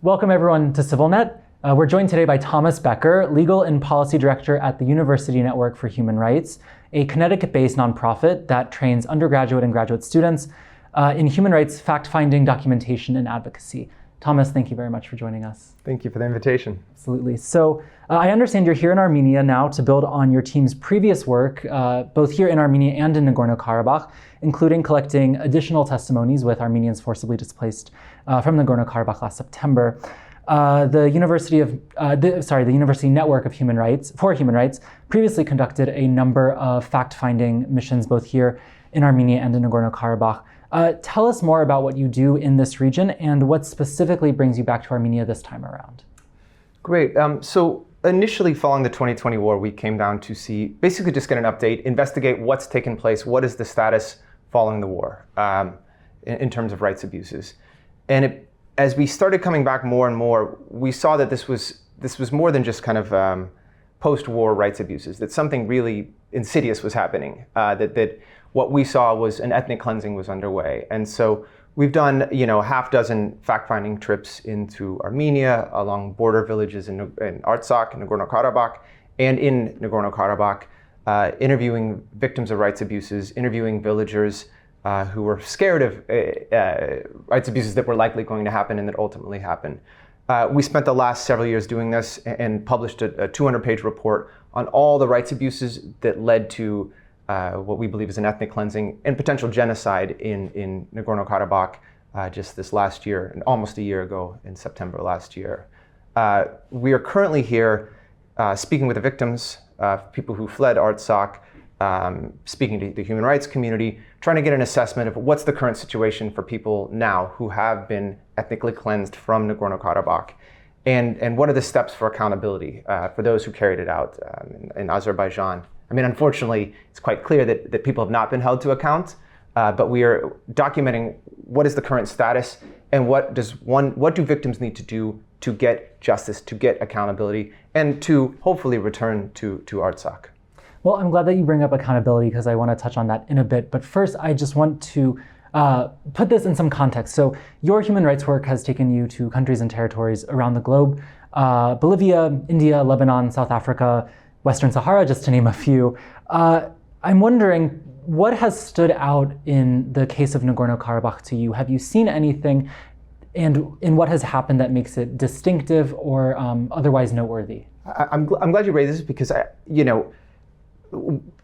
Welcome everyone to CivilNet. We're joined today by Thomas Becker, Legal and Policy Director at the University Network for Human Rights, a Connecticut-based nonprofit that trains undergraduate and graduate students in human rights fact-finding, documentation, and advocacy. Thomas, thank you very much for joining us. Thank you for the invitation. Absolutely. So I understand you're here in Armenia now to build on your team's previous work, both here in Armenia and in Nagorno-Karabakh, including collecting additional testimonies with Armenians forcibly displaced from Nagorno-Karabakh last September. The University Network of Human Rights for Human Rights previously conducted a number of fact-finding missions both here in Armenia and in Nagorno-Karabakh. Tell us more about what you do in this region and what specifically brings you back to Armenia this time around. Great. So initially following the 2020 war, we came down to basically just get an update, investigate what's taken place, what is the status following the war in terms of rights abuses. And as we started coming back more and more, we saw that this was more than just kind of post-war rights abuses, that something really insidious was happening, that what we saw was an ethnic cleansing was underway. And so we've done, half dozen fact-finding trips into Armenia, along border villages in Artsakh, Nagorno-Karabakh, and in Nagorno-Karabakh, interviewing victims of rights abuses, interviewing villagers who were scared of rights abuses that were likely going to happen and that ultimately happened. We spent the last several years doing this and published a 200-page report on all the rights abuses that led to what we believe is an ethnic cleansing and potential genocide in Nagorno-Karabakh just this last year, and almost a year ago in September last year. We are currently here speaking with the victims, people who fled Artsakh, speaking to the human rights community, trying to get an assessment of what's the current situation for people now who have been ethnically cleansed from Nagorno-Karabakh, and what are the steps for accountability for those who carried it out in Azerbaijan. I mean, unfortunately, it's quite clear that people have not been held to account, but we are documenting what is the current status and what do victims need to do to get justice, to get accountability, and to hopefully return to Artsakh. Well, I'm glad that you bring up accountability because I want to touch on that in a bit. But first, I just want to put this in some context. So your human rights work has taken you to countries and territories around the globe, Bolivia, India, Lebanon, South Africa, Western Sahara, just to name a few. I'm wondering, what has stood out in the case of Nagorno-Karabakh to you? Have you seen anything, and in what has happened that makes it distinctive or otherwise noteworthy? I'm glad you raised this because,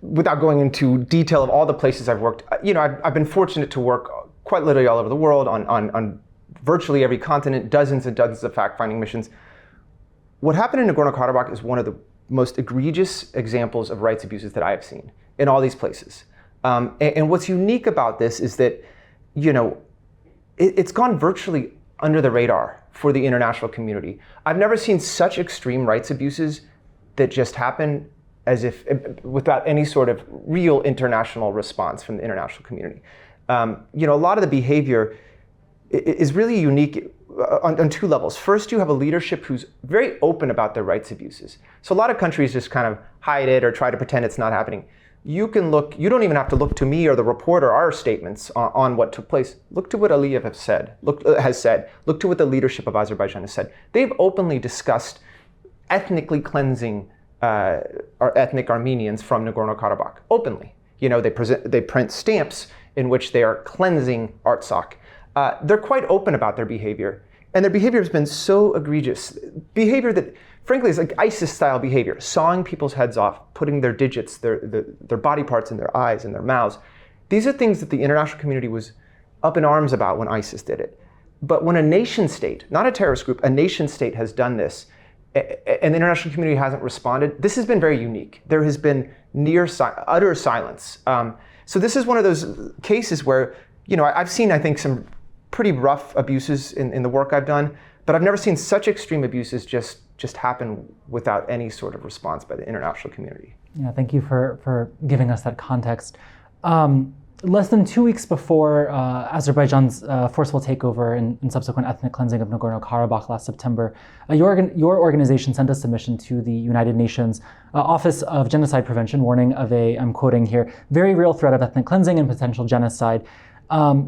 without going into detail of all the places I've worked, I've been fortunate to work quite literally all over the world on virtually every continent, dozens and dozens of fact-finding missions. What happened in Nagorno-Karabakh is one of the most egregious examples of rights abuses that I have seen in all these places. And what's unique about this is that, it's gone virtually under the radar for the international community. I've never seen such extreme rights abuses that just happen as if without any sort of real international response from the international community. A lot of the behavior is really unique on two levels. First, you have a leadership who's very open about their rights abuses. So a lot of countries just kind of hide it or try to pretend it's not happening. You don't even have to look to me or the report or our statements on what took place. Look to what Aliyev has said. Look to what the leadership of Azerbaijan has said. They've openly discussed ethnically cleansing ethnic Armenians from Nagorno-Karabakh, openly. They print stamps in which they are cleansing Artsakh. They're quite open about their behavior, and their behavior has been so egregious. Behavior that, frankly, is like ISIS-style behavior, sawing people's heads off, putting their digits, their body parts in their eyes and their mouths. These are things that the international community was up in arms about when ISIS did it. But when a nation state, not a terrorist group, a nation state has done this, and the international community hasn't responded, this has been very unique. There has been utter silence. So this is one of those cases where, I've seen, I think, some pretty rough abuses in the work I've done, but I've never seen such extreme abuses just happen without any sort of response by the international community. Yeah, thank you for giving us that context. Less than 2 weeks before Azerbaijan's forceful takeover and subsequent ethnic cleansing of Nagorno-Karabakh last September, your organization sent a submission to the United Nations Office of Genocide Prevention, warning of I'm quoting here, very real threat of ethnic cleansing and potential genocide.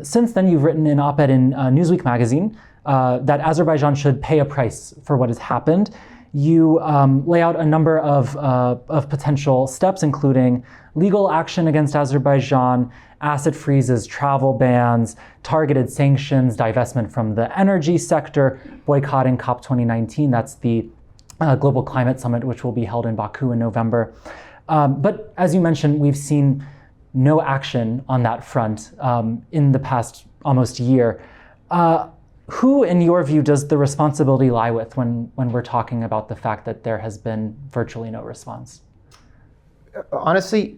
Since then, you've written an op-ed in Newsweek magazine, that Azerbaijan should pay a price for what has happened. You lay out a number of potential steps, including legal action against Azerbaijan, asset freezes, travel bans, targeted sanctions, divestment from the energy sector, boycotting COP 2019. That's the Global Climate Summit, which will be held in Baku in November. But as you mentioned, we've seen no action on that front in the past almost year. Who, in your view, does the responsibility lie with when we're talking about the fact that there has been virtually no response? Honestly,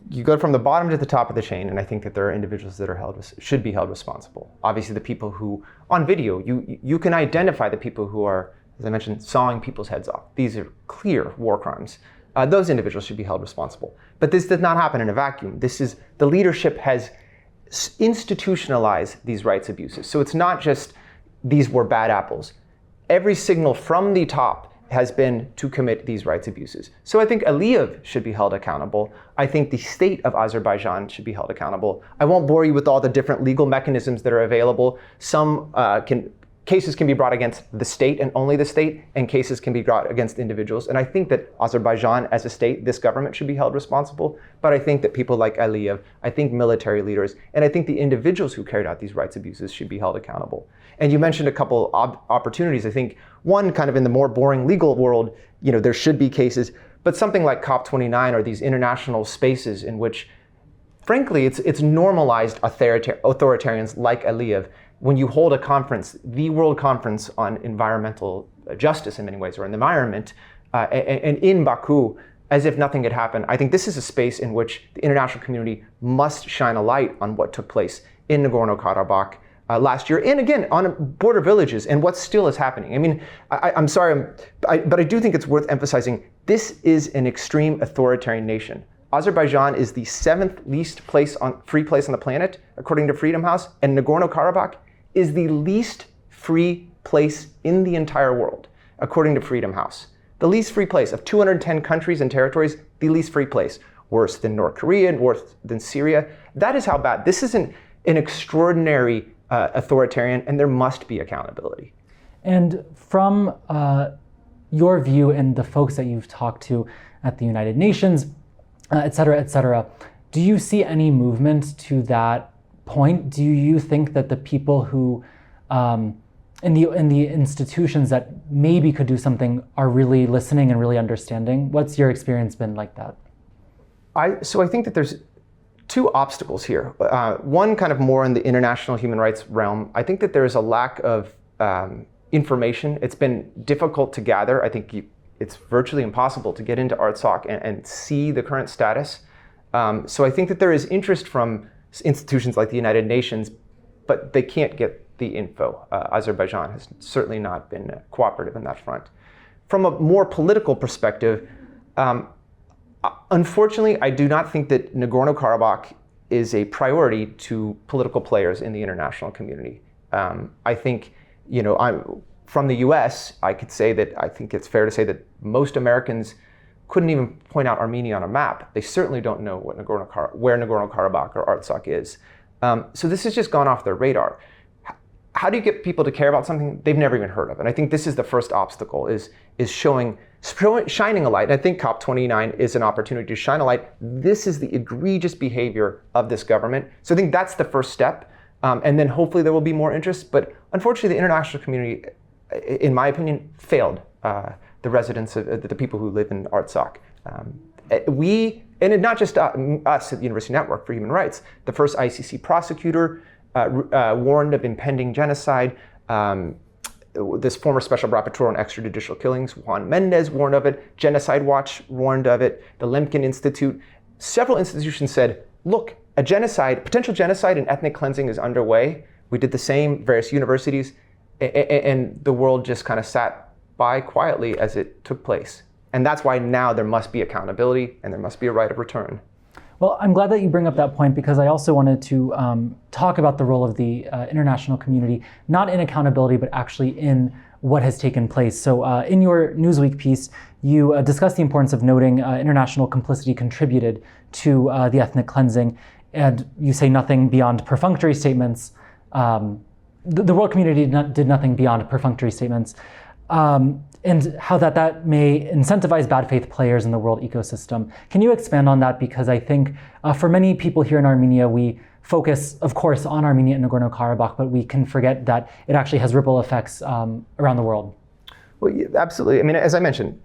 you go from the bottom to the top of the chain, and I think that there are individuals that should be held responsible. Obviously, the people who, on video, you can identify the people who are, as I mentioned, sawing people's heads off. These are clear war crimes. Those individuals should be held responsible. But this did not happen in a vacuum. The leadership has institutionalized these rights abuses. So it's not just these were bad apples. Every signal from the top has been to commit these rights abuses. So I think Aliyev should be held accountable. I think the state of Azerbaijan should be held accountable. I won't bore you with all the different legal mechanisms that are available. Some cases can be brought against the state and only the state, and cases can be brought against individuals. And I think that Azerbaijan as a state, this government should be held responsible. But I think that people like Aliyev, I think military leaders, and I think the individuals who carried out these rights abuses should be held accountable. And you mentioned a couple opportunities. I think one, kind of in the more boring legal world, there should be cases, but something like COP 29 or these international spaces in which, frankly, it's normalized authoritarians like Aliyev. When you hold a conference, the World Conference on Environmental Justice in many ways, or environment, and in Baku, as if nothing had happened, I think this is a space in which the international community must shine a light on what took place in Nagorno-Karabakh last year, and again, on border villages, and what still is happening. I mean, I'm sorry, but I do think it's worth emphasizing, this is an extreme authoritarian nation. Azerbaijan is the 7th least free place on the planet, according to Freedom House, and Nagorno-Karabakh is the least free place in the entire world, according to Freedom House. The least free place of 210 countries and territories, the least free place. Worse than North Korea, worse than Syria. That is how bad. This is an extraordinary authoritarian, and there must be accountability. And from your view and the folks that you've talked to at the United Nations, et cetera, do you see any movement to that point? Do you think that the people who, in the institutions that maybe could do something, are really listening and really understanding? What's your experience been like that? So I think that there's two obstacles here. One kind of more in the international human rights realm. I think that there is a lack of information. It's been difficult to gather. I think it's virtually impossible to get into Artsakh and see the current status. So I think that there is interest from institutions like the United Nations, but they can't get the info. Azerbaijan has certainly not been cooperative in that front. From a more political perspective, unfortunately, I do not think that Nagorno-Karabakh is a priority to political players in the international community. I think, from the US, I could say that I think it's fair to say that most Americans couldn't even point out Armenia on a map. They certainly don't know where Nagorno-Karabakh or Artsakh is. So this has just gone off their radar. How do you get people to care about something they've never even heard of? And I think this is the first obstacle, is shining a light. And I think COP 29 is an opportunity to shine a light. This is the egregious behavior of this government. So I think that's the first step. And then hopefully there will be more interest. But unfortunately, the international community, in my opinion, failed the residents of the people who live in Artsakh. And not just us at the University Network for Human Rights, the first ICC prosecutor warned of impending genocide. This former special rapporteur on extrajudicial killings, Juan Mendez, warned of it. Genocide Watch warned of it. The Lemkin Institute. Several institutions said, look, potential genocide and ethnic cleansing is underway. We did the same, various universities, and the world just kind of sat by quietly as it took place. And that's why now there must be accountability and there must be a right of return. Well, I'm glad that you bring up that point, because I also wanted to talk about the role of the international community, not in accountability, but actually in what has taken place. So in your Newsweek piece, you discuss the importance of noting international complicity contributed to the ethnic cleansing. And you say nothing beyond perfunctory statements the world community did nothing beyond perfunctory statements, and how that may incentivize bad faith players in the world ecosystem. Can you expand on that? Because I think for many people here in Armenia, we focus, of course, on Armenia and Nagorno-Karabakh, but we can forget that it actually has ripple effects around the world. Well, yeah, absolutely. I mean, as I mentioned,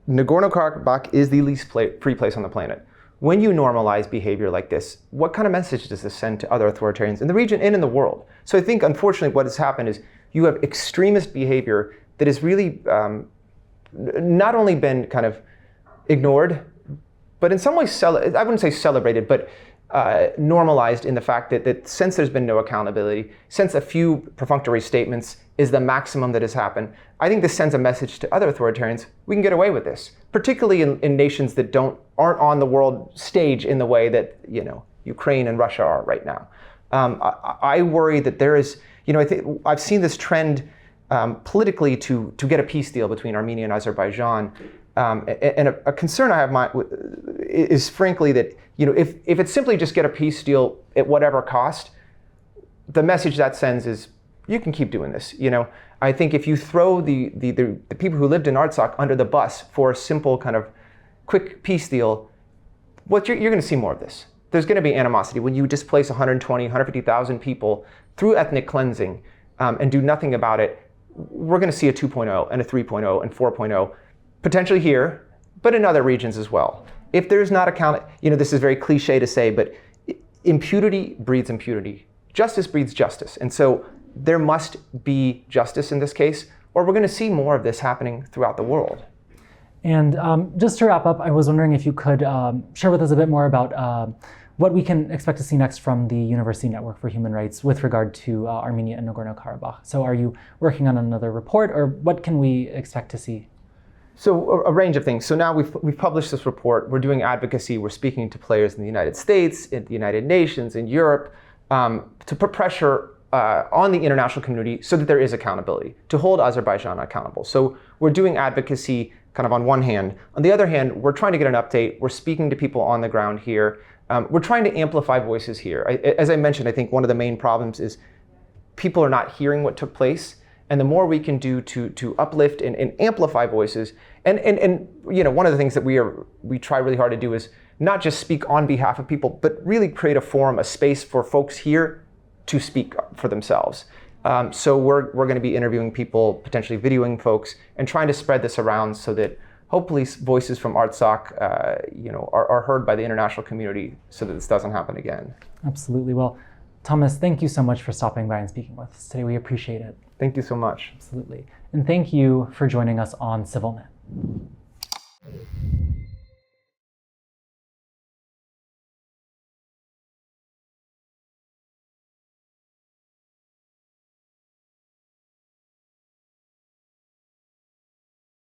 Nagorno-Karabakh is the least free place on the planet. When you normalize behavior like this, what kind of message does this send to other authoritarians in the region and in the world? So I think, unfortunately, what has happened is you have extremist behavior that has really not only been kind of ignored, but in some ways, I wouldn't say celebrated, but normalized in the fact that since there's been no accountability, since a few perfunctory statements is the maximum that has happened, I think this sends a message to other authoritarians: we can get away with this, particularly in nations that aren't on the world stage in the way that Ukraine and Russia are right now. I worry that there is, I think I've seen this trend politically to get a peace deal between Armenia and Azerbaijan. And a concern I have is frankly that if it's simply just get a peace deal at whatever cost, the message that sends is you can keep doing this. I think if you throw the people who lived in Artsakh under the bus for a simple kind of quick peace deal, you're going to see more of this. There's going to be animosity when you displace 120, 150,000 people through ethnic cleansing and do nothing about it. We're going to see a 2.0 and a 3.0 and 4.0. Potentially here, but in other regions as well. If there's not this is very cliche to say, but impunity breeds impunity. Justice breeds justice. And so there must be justice in this case, or we're going to see more of this happening throughout the world. And just to wrap up, I was wondering if you could share with us a bit more about what we can expect to see next from the University Network for Human Rights with regard to Armenia and Nagorno-Karabakh. So are you working on another report, or what can we expect to see? So a range of things. So now we've published this report. We're doing advocacy. We're speaking to players in the United States, in the United Nations, in Europe, to put pressure on the international community so that there is accountability, to hold Azerbaijan accountable. So we're doing advocacy kind of on one hand. On the other hand, we're trying to get an update. We're speaking to people on the ground here. We're trying to amplify voices here. As I mentioned, I think one of the main problems is people are not hearing what took place. And the more we can do to uplift and amplify voices, and one of the things that we try really hard to do is not just speak on behalf of people, but really create a forum, a space for folks here to speak for themselves. So we're going to be interviewing people, potentially videoing folks, and trying to spread this around so that hopefully voices from Artsakh, are heard by the international community, so that this doesn't happen again. Absolutely. Well, Thomas, thank you so much for stopping by and speaking with us today. We appreciate it. Thank you so much. Absolutely. And thank you for joining us on CivilNet.